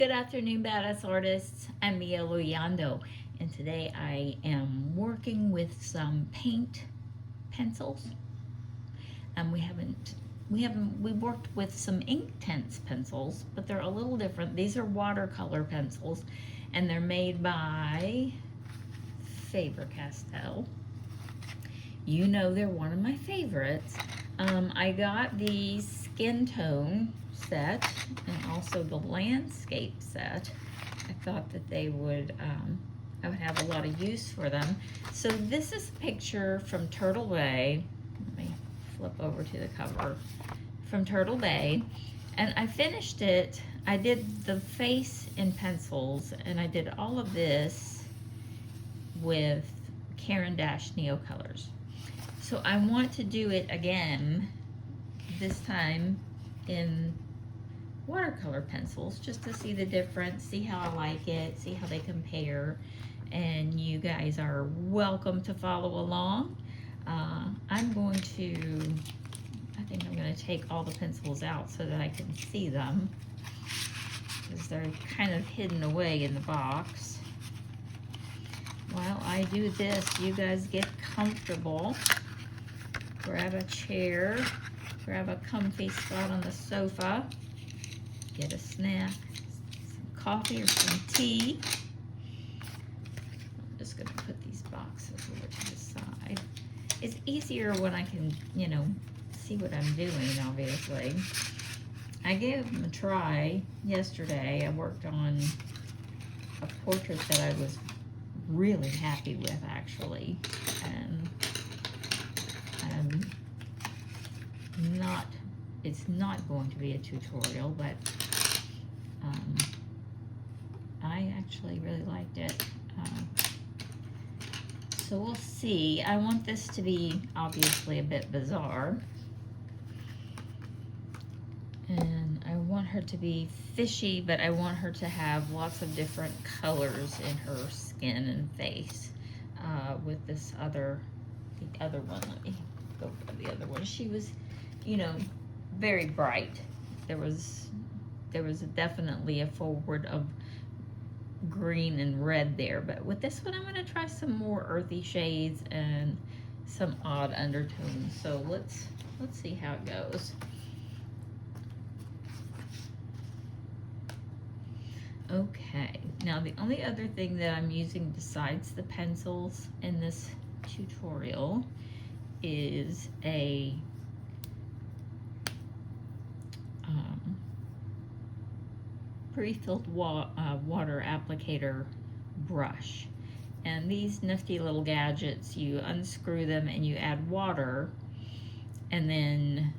Good afternoon, badass artists. I'm Mia Luyando, and today I am working with some paint pencils. And we worked with some Inktense pencils, but they're a little different. These are watercolor pencils, and they're made by Faber Castell. You know they're one of my favorites. I got the skin tone set and also the landscape set. I thought that they would, I would have a lot of use for them. So this is a picture from Turtle Bay. Let me flip over to the cover. From Turtle Bay. And I finished it. I did the face in pencils, and I did all of this with Caran d'Ache Neo Colors. So I want to do it again, this time in watercolor pencils, just to see the difference, see how I like it, see how they compare, and you guys are welcome to follow along. I'm going to, I think I'm going to take all the pencils out so that I can see them, because they're kind of hidden away in the box. While I do this, you guys get comfortable. Grab a chair, grab a comfy spot on the sofa, get a snack, some coffee or some tea. I'm just gonna put these boxes over to the side. It's easier when I can, you know, see what I'm doing, obviously. I gave them a try yesterday. I worked on a portrait that I was really happy with, actually, and it's not going to be a tutorial, but I actually really liked it. So we'll see. I want this to be obviously a bit bizarre, and I want her to be fishy, but I want her to have lots of different colors in her skin and face. With this the other one, let me go for the other one. She was, you know, very bright. There was definitely a forward of green and red there, but with this one I'm going to try some more earthy shades and some odd undertones. So let's see how it goes. Okay, now the only other thing that I'm using besides the pencils in this tutorial is a pre-filled water applicator brush. And these nifty little gadgets, you unscrew them and you add water, and then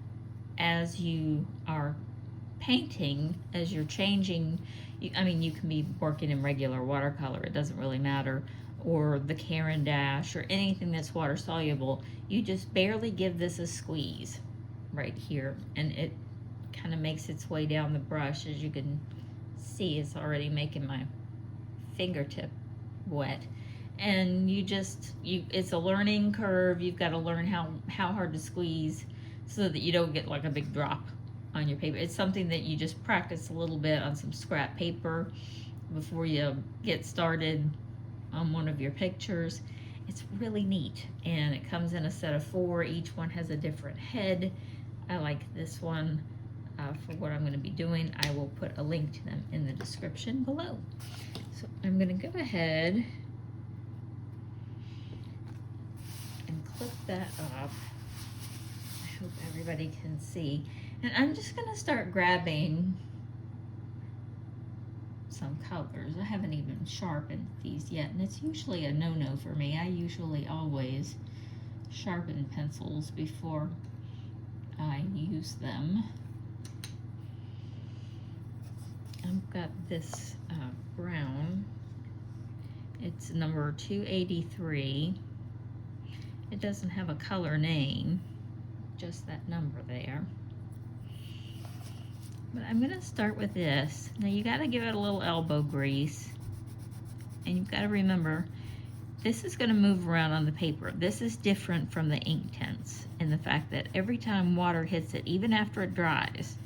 as you are painting, as you're changing, I mean, you can be working in regular watercolor, it doesn't really matter, or the Caran d'Ache or anything that's water soluble. You just barely give this a squeeze right here, and it kind of makes its way down the brush. As you can see, it's already making my fingertip wet. And it's a learning curve. You've got to learn how hard to squeeze so that you don't get like a big drop on your paper. It's something that you just practice a little bit on some scrap paper before you get started on one of your pictures. It's really neat, and it comes in a set of 4. Each one has a different head. I like this one for what I'm going to be doing. I will put a link to them in the description below. So I'm going to go ahead and clip that off. I hope everybody can see. And I'm just going to start grabbing some colors. I haven't even sharpened these yet, and it's usually a no-no for me. I usually always sharpen pencils before I use them. I've got this brown. It's number 283. It doesn't have a color name, just that number there. But I'm going to start with this. Now you got to give it a little elbow grease, and you've got to remember this is going to move around on the paper. This is different from the Inktense in the fact that every time water hits it, even after it dries,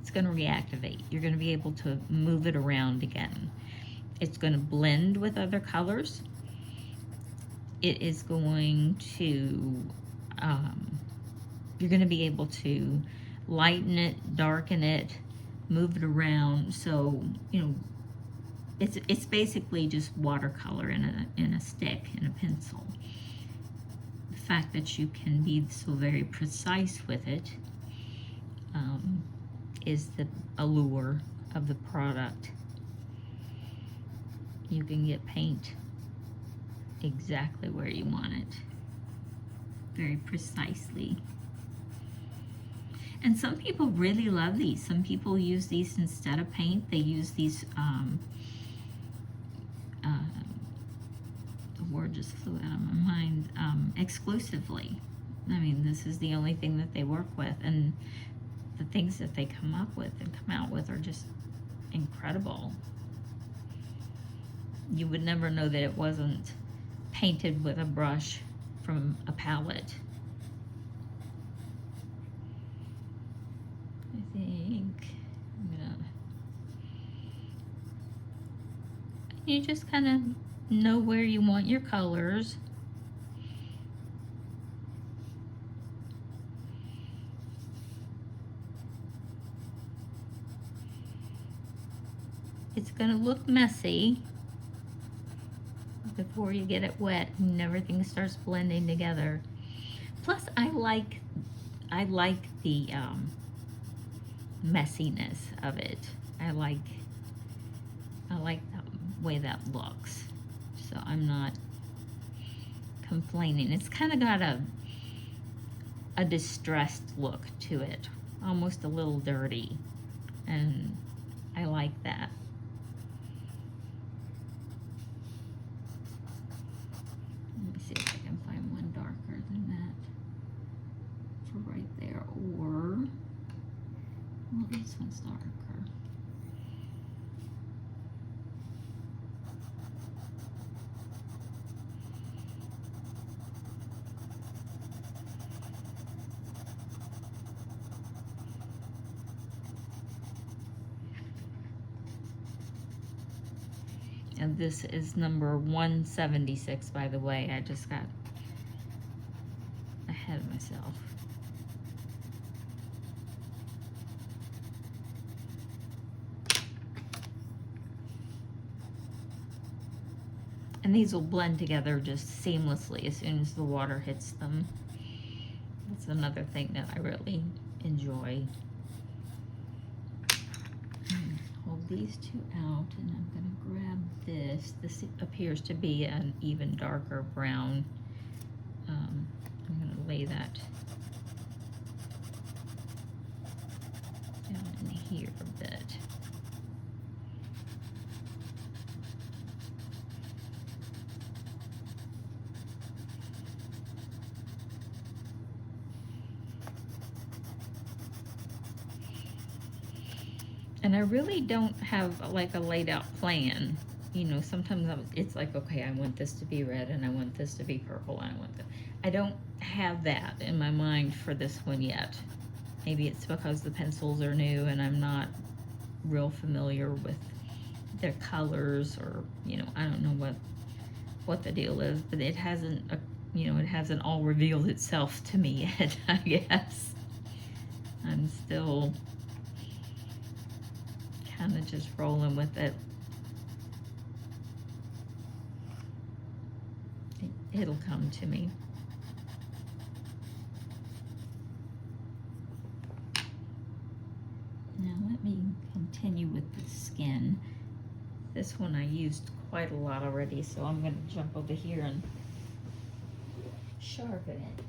it's going to reactivate. You're going to be able to move it around again. It's going to blend with other colors. It is going to, you're going to be able to lighten it, darken it, move it around. So, you know, it's basically just watercolor in a stick, in a pencil. The fact that you can be so very precise with it is the allure of the product. You can get paint exactly where you want it, very precisely. And some people really love these. Some people use these instead of paint. They use these, the word just flew out of my mind, exclusively. I mean, this is the only thing that they work with, and the things that they come up with and come out with are just incredible. You would never know that it wasn't painted with a brush from a palette. I think I'm gonna, you just kind of know where you want your colors. It's gonna look messy before you get it wet and everything starts blending together. Plus, I like the messiness of it. I like the way that looks. So I'm not complaining. It's kind of got a distressed look to it, almost a little dirty, and I like that. Let me see if I can find one darker than that for right there, or, well, this one's darker. And this is number 176, by the way. I just got ahead of myself. And these will blend together just seamlessly as soon as the water hits them. That's another thing that I really enjoy. Hold these two out, and I'm going to grab this. This appears to be an even darker brown. I'm going to lay that down in here a bit. And I really don't have like a laid out plan. You know, sometimes it's like, okay, I want this to be red and I want this to be purple and I want that. I don't have that in my mind for this one yet. Maybe it's because the pencils are new and I'm not real familiar with their colors, or, you know, I don't know what the deal is, but it hasn't, you know, it hasn't all revealed itself to me yet, I guess. I'm still kind of just rolling with it. It'll come to me. Now let me continue with the skin. This one I used quite a lot already, so I'm going to jump over here and sharpen it.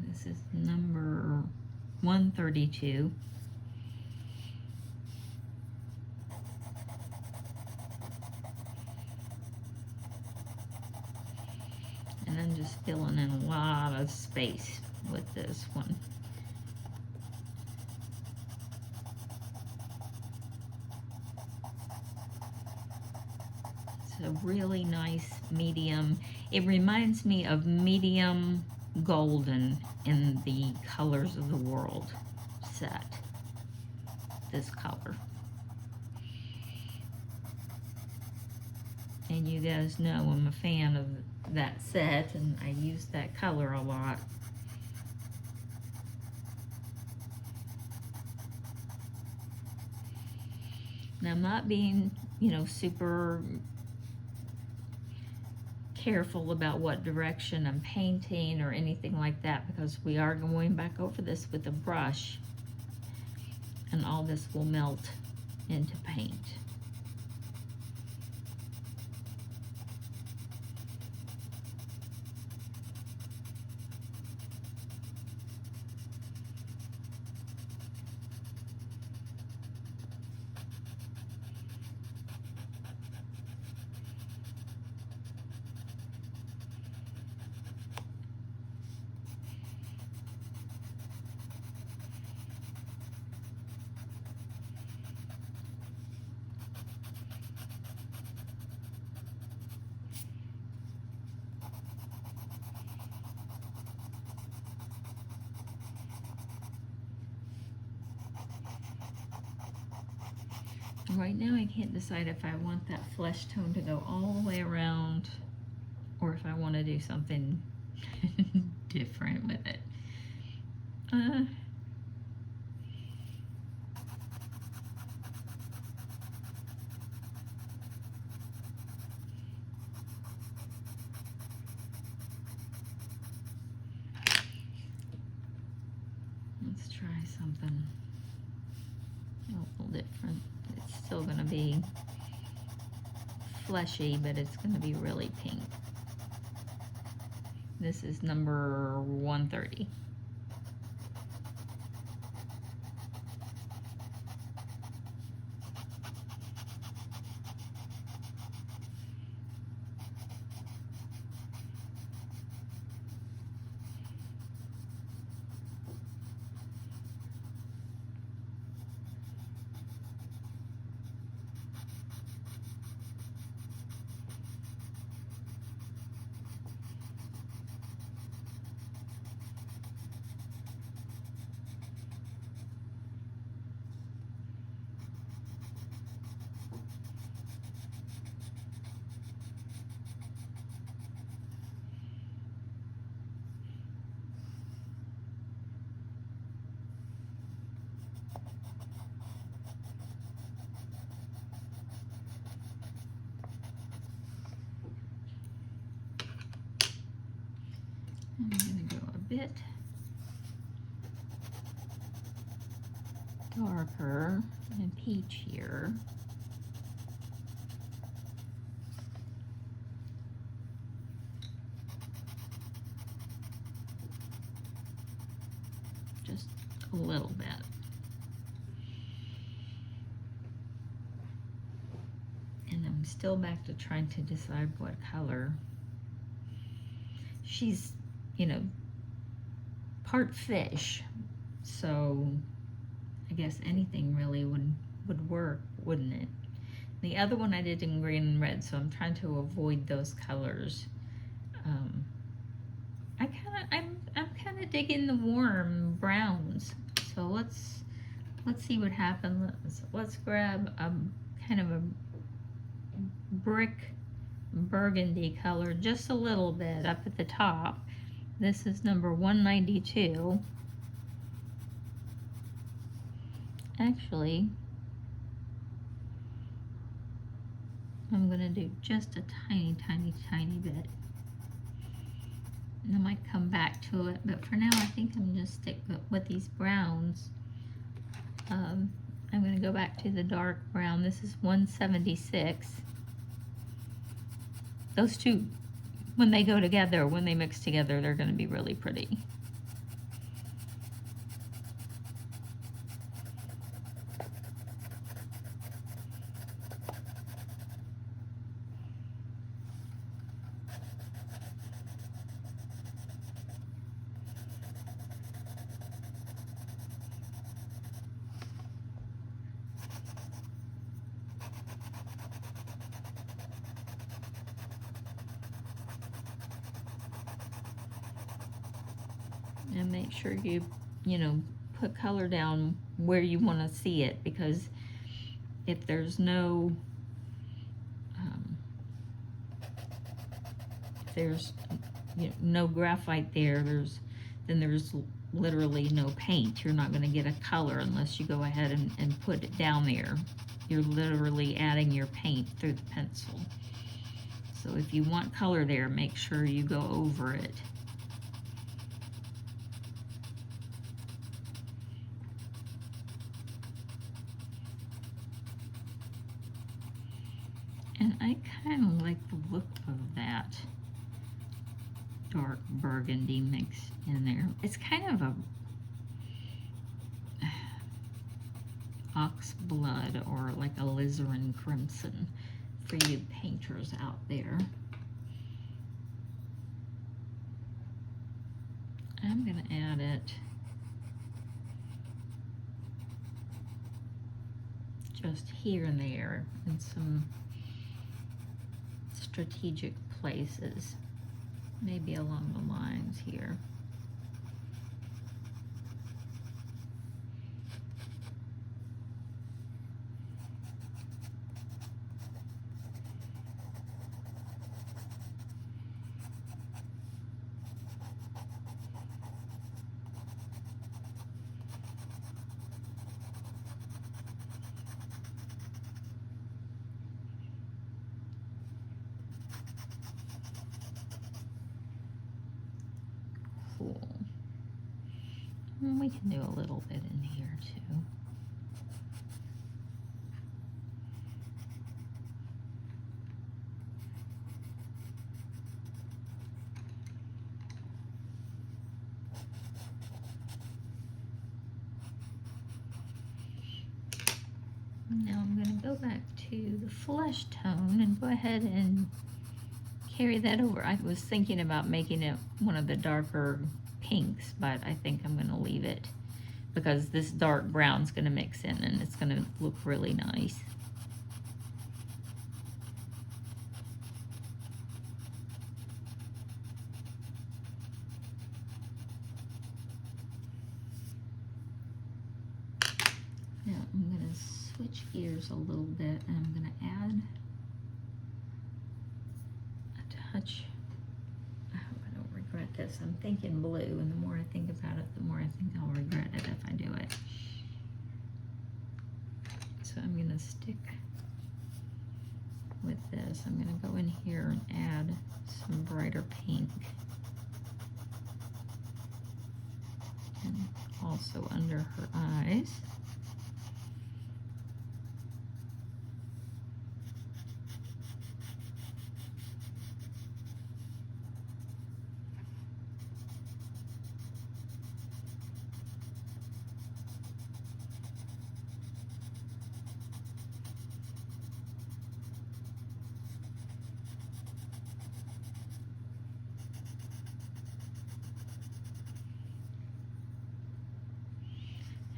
This is number 132. And I'm just filling in a lot of space with this one. a really nice medium. It reminds me of medium golden in the Colors of the World set, this color. And you guys know I'm a fan of that set, and I use that color a lot. Now I'm not being, super careful about what direction I'm painting or anything like that, because we are going back over this with a brush, and all this will melt into paint. Right now I can't decide if I want that flesh tone to go all the way around or if I want to do something different with it. Let's try something a little different. It's still going to be fleshy, but it's going to be really pink. This is number 130. I'm going to go a bit darker and peach here. Just a little bit. And I'm still back to trying to decide what color. She's, part fish, so I guess anything really would work, wouldn't it? The other one I did in green and red, so I'm trying to avoid those colors. I'm kind of digging the warm browns, so let's see what happens. Let's grab a kind of a brick burgundy color, just a little bit up at the top. This is number 192. Actually, I'm going to do just a tiny bit. And I might come back to it, but for now I think I'm going to stick with these browns. I'm going to go back to the dark brown. This is 176. Those two, when they go together, when they mix together, they're going to be really pretty. And make sure you know, put color down where you want to see it, because if there's no, if there's no graphite there, then there's literally no paint. You're not going to get a color unless you go ahead and put it down there. You're literally adding your paint through the pencil. So if you want color there, make sure you go over it. And I kind of like the look of that dark burgundy mix in there. It's kind of a ox blood, or like a alizarin crimson for you painters out there. I'm going to add it just here and there in some strategic places, maybe along the lines here. Cool. And we can do a little bit in here too. Now I'm going to go back to the flesh tone and go ahead and carry that over. I was thinking about making it one of the darker pinks, but I think I'm going to leave it because this dark brown's going to mix in and it's going to look really nice. Now I'm going to switch gears a little bit, and I'm going to add a touch. I hope I don't regret this. I'm thinking blue, and the more I think about it, the more I think I'll regret it if I do it. So I'm going to stick with this. I'm going to go in here and add some brighter pink. And also under her eyes.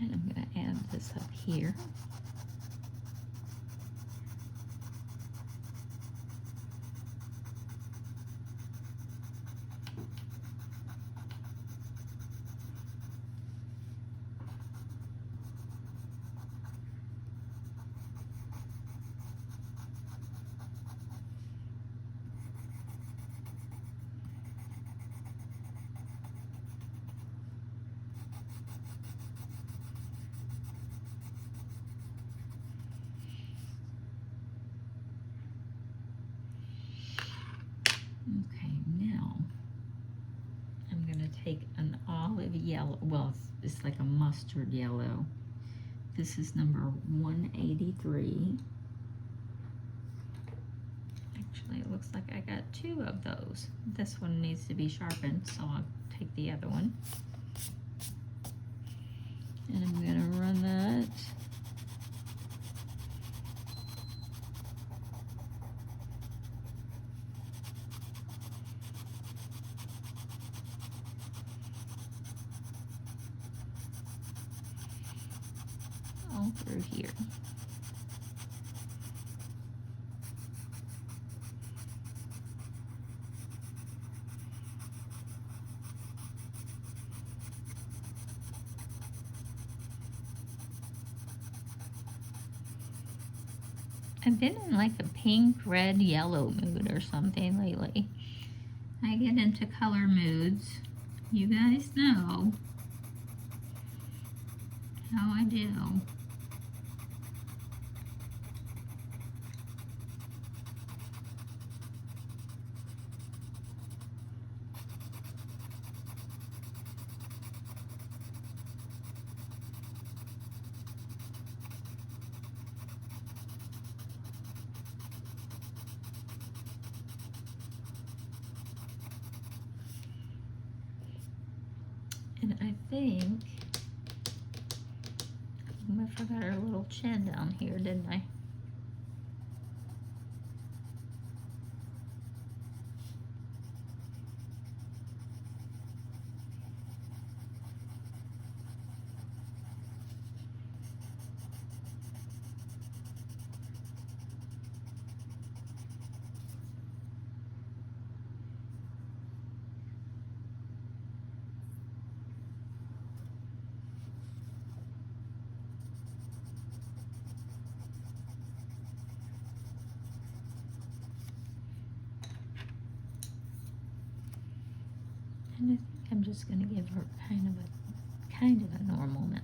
And I'm going to add this up here. Okay, now I'm going to take an olive yellow, well, it's like a mustard yellow. This is number 183. Actually, it looks like I got 2 of those. This one needs to be sharpened, so I'll take the other one. And I'm going to run that all through here. I've been in like a pink, red, yellow mood or something lately. I get into color moods. You guys know how I do. And I think I forgot our little chin down here, didn't I? And I think I'm just going to give her kind of a normal mouth.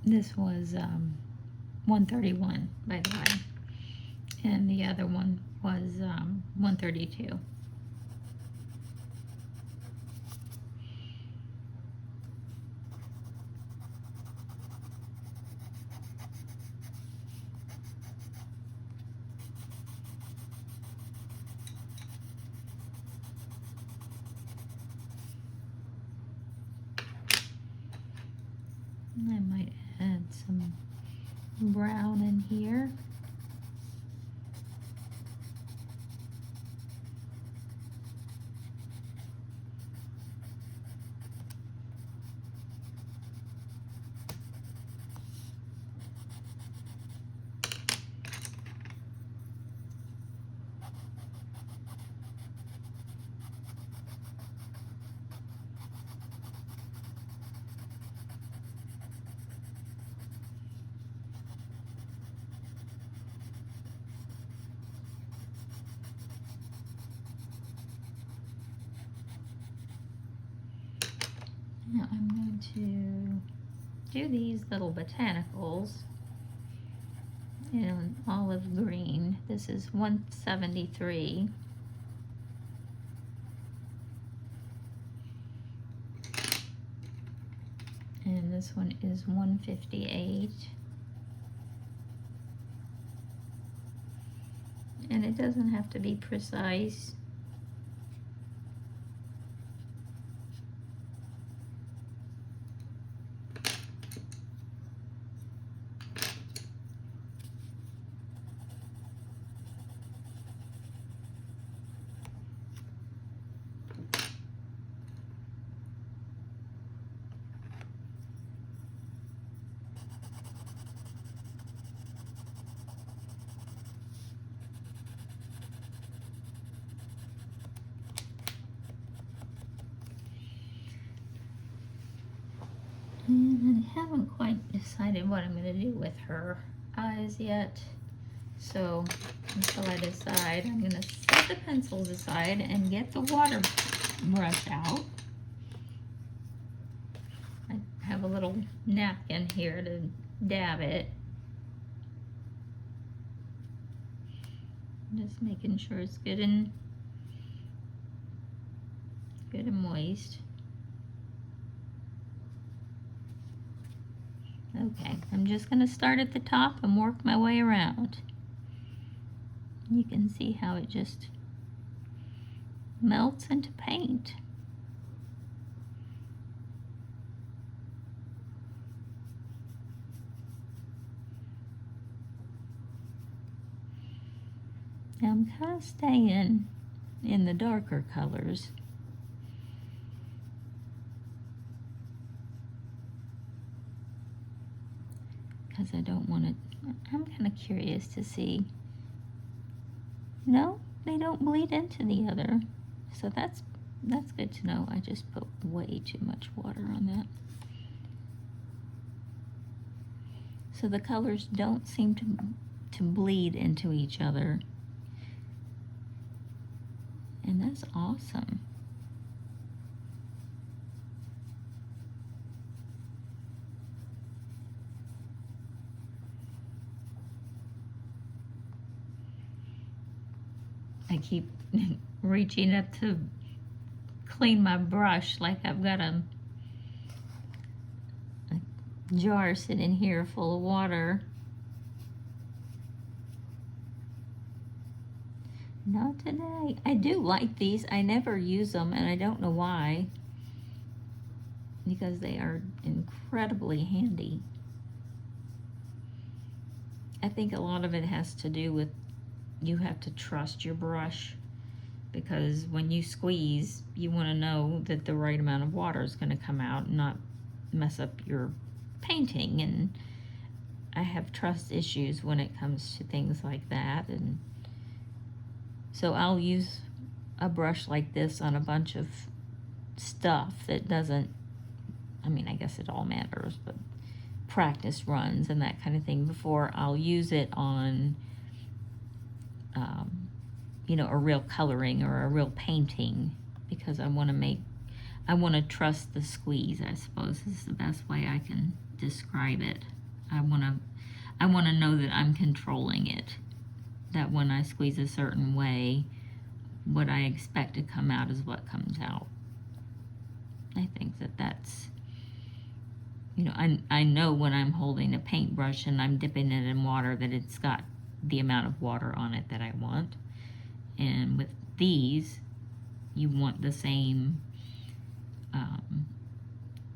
This was 131, by the way, and the other one was 132. I might add some brown in here. Now I'm going to do these little botanicals in olive green. This is 173. And this one is 158. And it doesn't have to be precise. And I haven't quite decided what I'm going to do with her eyes yet. So until I decide, I'm going to set the pencils aside and get the water brush out. I have a little napkin here to dab it. Just making sure it's good and moist. Okay, I'm just going to start at the top and work my way around. You can see how it just melts into paint. Now I'm kind of staying in the darker colors. Because I don't want to, I'm kind of curious to see. No, they don't bleed into the other. So that's good to know. I just put way too much water on that. So the colors don't seem to bleed into each other. And that's awesome. I keep reaching up to clean my brush like I've got a jar sitting here full of water. Not today. I do like these. I never use them, and I don't know why. Because they are incredibly handy. I think a lot of it has to do with you have to trust your brush, because when you squeeze, you want to know that the right amount of water is going to come out and not mess up your painting. And I have trust issues when it comes to things like that, and so I'll use a brush like this on a bunch of stuff that doesn't, I mean, I guess it all matters, but practice runs and that kind of thing before I'll use it on you know, a real coloring or a real painting, because I want to trust the squeeze, I suppose is the best way I can describe it. I want to know that I'm controlling it, that when I squeeze a certain way, what I expect to come out is what comes out. I think that's, you know, I know when I'm holding a paintbrush and I'm dipping it in water that it's got the amount of water on it that I want. And with these, you want the same,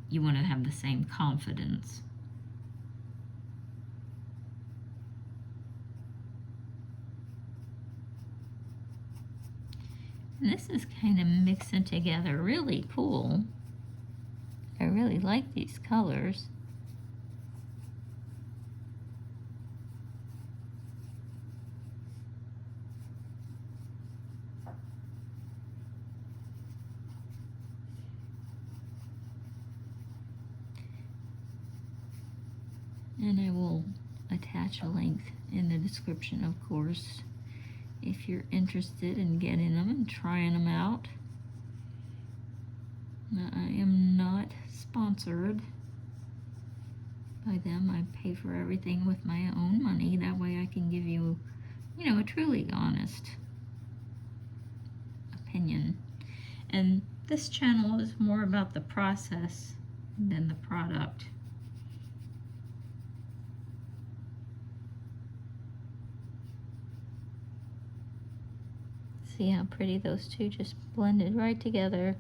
you want to have the same confidence. And this is kind of mixing together really cool. I really like these colors. And I will attach a link in the description, of course, if you're interested in getting them and trying them out. Now, I am not sponsored by them. I pay for everything with my own money. That way I can give you, you know, a truly honest opinion. And this channel is more about the process than the product. See how pretty those two just blended right together.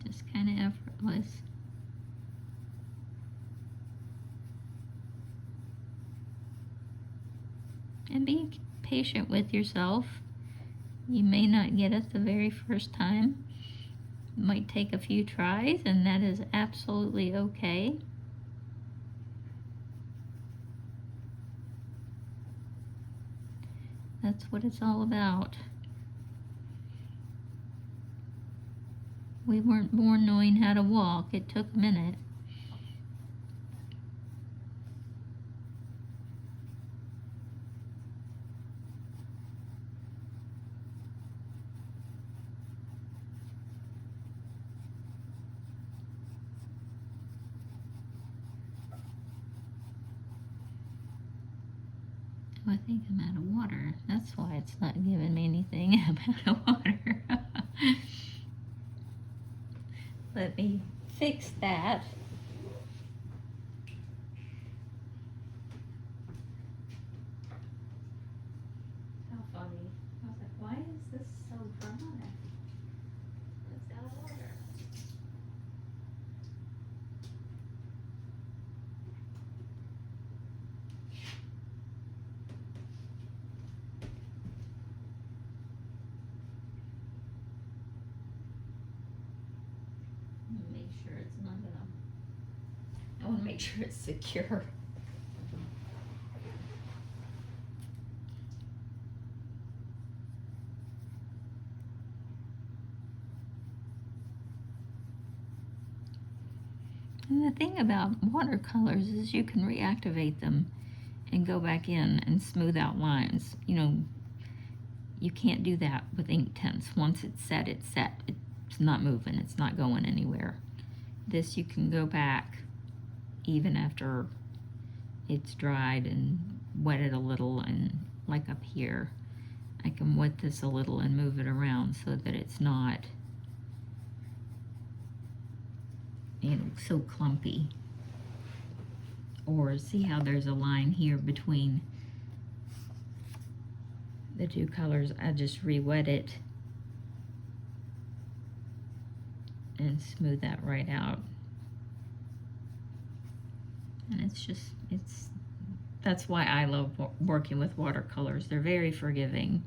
Just kind of effortless. And be patient with yourself. You may not get it the very first time. It might take a few tries, and that is absolutely okay. That's what it's all about. We weren't born knowing how to walk. It took a minute. Oh, I think I'm out of water. That's why it's not giving me anything. I'm out of water. Let me fix that. How funny. I was like, why is this so dry? It's out of water. sure it's not gonna, I want to make sure it's secure. And the thing about watercolors is you can reactivate them and go back in and smooth out lines. You know, you can't do that with ink tints. Once it's set, it's set. It's not moving, it's not going anywhere. This you can go back even after it's dried and wet it a little, and like up here, I can wet this a little and move it around so that it's not, you know, so clumpy. Or see how there's a line here between the two colors. I just re-wet it and smooth that right out. And that's why I love working with watercolors. They're very forgiving.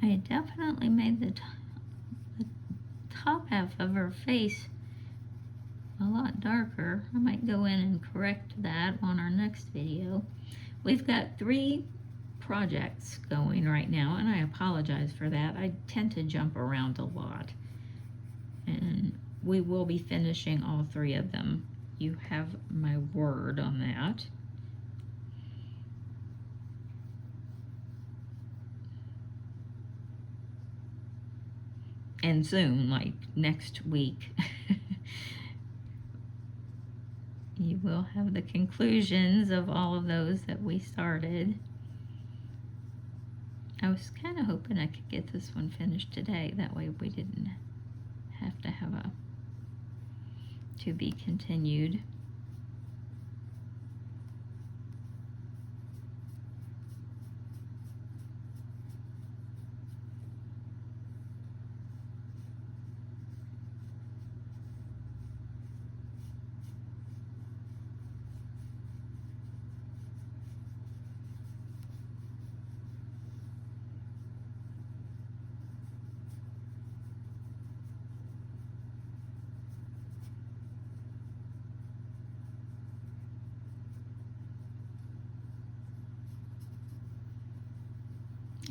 I definitely made the top half of her face a lot darker. I might go in and correct that on our next video. We've got 3 projects going right now, and I apologize for that. I tend to jump around a lot, and we will be finishing all 3 of them. You have my word on that. And soon, like next week, you will have the conclusions of all of those that we started. I was kind of hoping I could get this one finished today. That way we didn't have to have a to be continued.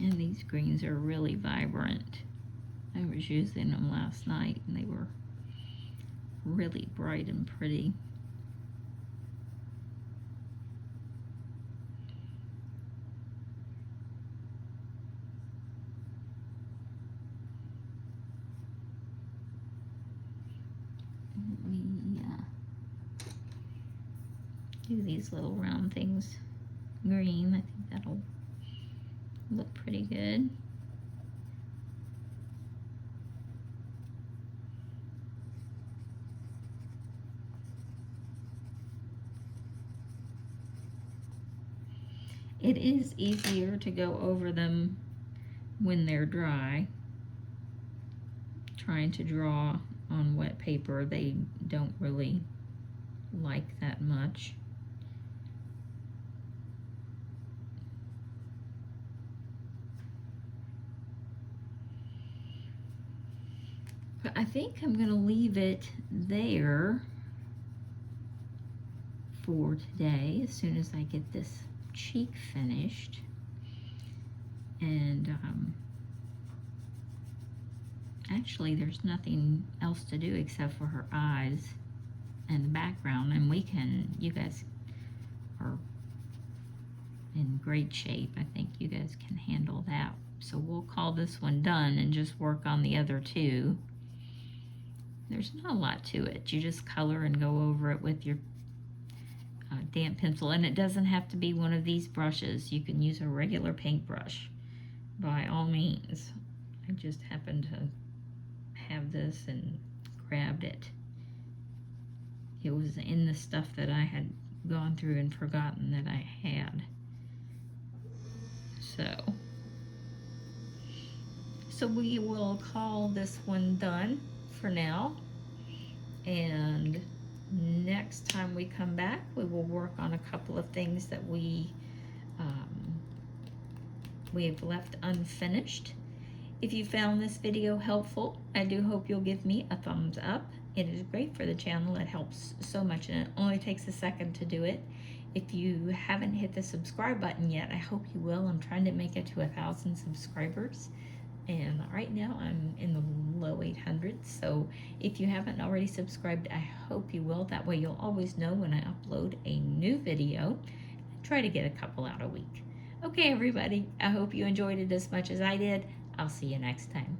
And these greens are really vibrant. I was using them last night and they were really bright and pretty. Let me do these little round things green. I think that'll look pretty good. It is easier to go over them when they're dry. Trying to draw on wet paper, they don't really like that much. But I think I'm gonna leave it there for today as soon as I get this cheek finished. And actually there's nothing else to do except for her eyes and the background, and you guys are in great shape. I think you guys can handle that. So we'll call this one done and just work on the other 2. There's not a lot to it. You just color and go over it with your damp pencil, and it doesn't have to be one of these brushes. You can use a regular paintbrush by all means. I just happened to have this and grabbed it. It was in the stuff that I had gone through and forgotten that I had. So we will call this one done for now, and next time we come back we will work on a couple of things that we've left unfinished. If you found this video helpful, I do hope you'll give me a thumbs up. It is great for the channel. It helps so much, and it only takes a second to do it. If you haven't hit the subscribe button yet, I hope you will. I'm trying to make it to 1,000 subscribers, and right now I'm in the low 800s. So if you haven't already subscribed, I hope you will. That way you'll always know when I upload a new video. I try to get a couple out a week. Okay, everybody, I hope you enjoyed it as much as I did. I'll see you next time.